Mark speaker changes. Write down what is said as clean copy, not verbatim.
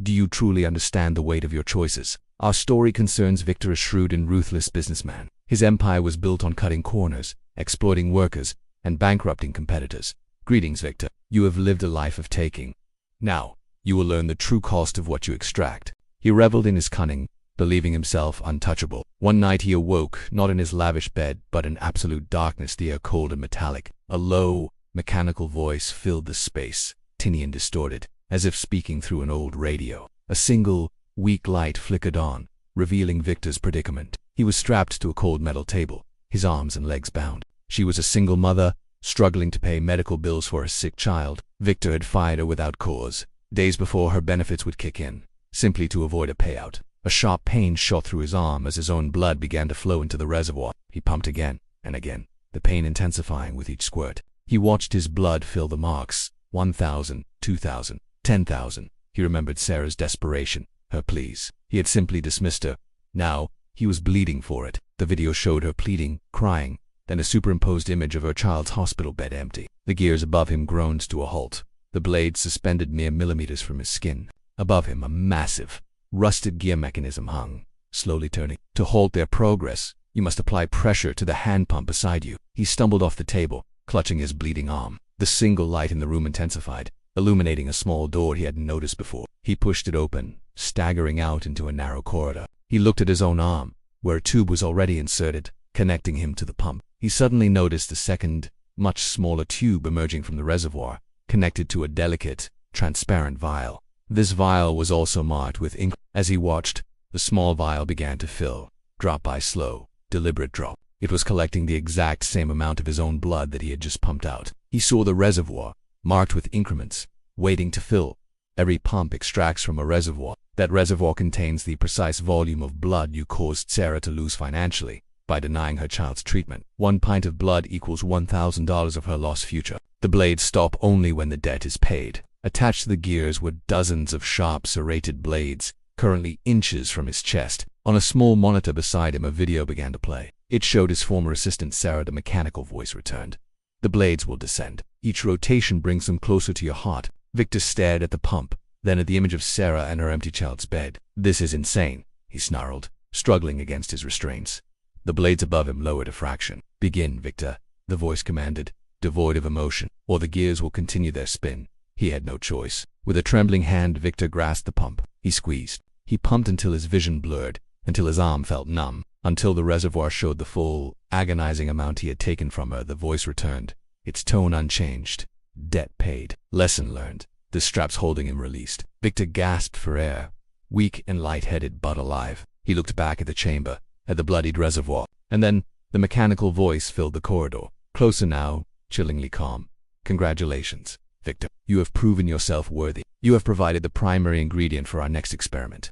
Speaker 1: Do you truly understand the weight of your choices? Our story concerns Victor, a shrewd and ruthless businessman. His empire was built on cutting corners, exploiting workers, and bankrupting competitors. Greetings, Victor. You have lived a life of taking. Now, you will learn the true cost of what you extract. He reveled in his cunning, believing himself untouchable. One night he awoke, not in his lavish bed, but in absolute darkness, the air cold and metallic. A low, mechanical voice filled the space, tinny and distorted, as if speaking through an old radio. A single, weak light flickered on, revealing Victor's predicament. He was strapped to a cold metal table, his arms and legs bound. She was a single mother, struggling to pay medical bills for her sick child. Victor had fired her without cause, days before her benefits would kick in, simply to avoid a payout. A sharp pain shot through his arm as his own blood began to flow into the reservoir. He pumped again and again, the pain intensifying with each squirt. He watched his blood fill the marks. 1,000, 2,000, 10,000. He remembered Sarah's desperation, her pleas. He had simply dismissed her. Now, he was bleeding for it. The video showed her pleading, crying, then a superimposed image of her child's hospital bed empty. The gears above him groaned to a halt, the blades suspended mere millimeters from his skin. Above him, a massive, rusted gear mechanism hung, slowly turning. To halt their progress, you must apply pressure to the hand pump beside you. He stumbled off the table, clutching his bleeding arm. The single light in the room intensified, illuminating a small door he hadn't noticed before. He pushed it open, staggering out into a narrow corridor. He looked at his own arm, where a tube was already inserted, connecting him to the pump. He suddenly noticed a second, much smaller tube emerging from the reservoir, connected to a delicate, transparent vial. This vial was also marked with ink. As he watched, the small vial began to fill, drop by slow, deliberate drop. It was collecting the exact same amount of his own blood that he had just pumped out. He saw the reservoir, marked with increments, waiting to fill. Every pump extracts from a reservoir. That reservoir contains the precise volume of blood you caused Sarah to lose financially by denying her child's treatment. 1 pint of blood equals $1,000 of her lost future. The blades stop only when the debt is paid. Attached to the gears were dozens of sharp, serrated blades, currently inches from his chest. On a small monitor beside him, a video began to play. It showed his former assistant Sarah. The mechanical voice returned. The blades will descend. Each rotation brings them closer to your heart. Victor stared at the pump, then at the image of Sarah and her empty child's bed. This is insane, he snarled, struggling against his restraints. The blades above him lowered a fraction. Begin, Victor, the voice commanded, devoid of emotion, or the gears will continue their spin. He had no choice. With a trembling hand, Victor grasped the pump. He squeezed. He pumped until his vision blurred, until his arm felt numb, until the reservoir showed the full, agonizing amount he had taken from her. The voice returned, its tone unchanged. Debt paid. Lesson learned. The straps holding him released. Victor gasped for air, weak and lightheaded but alive. He looked back at the chamber, at the bloodied reservoir, and then the mechanical voice filled the corridor. Closer now, chillingly calm. Congratulations, Victor. You have proven yourself worthy. You have provided the primary ingredient for our next experiment.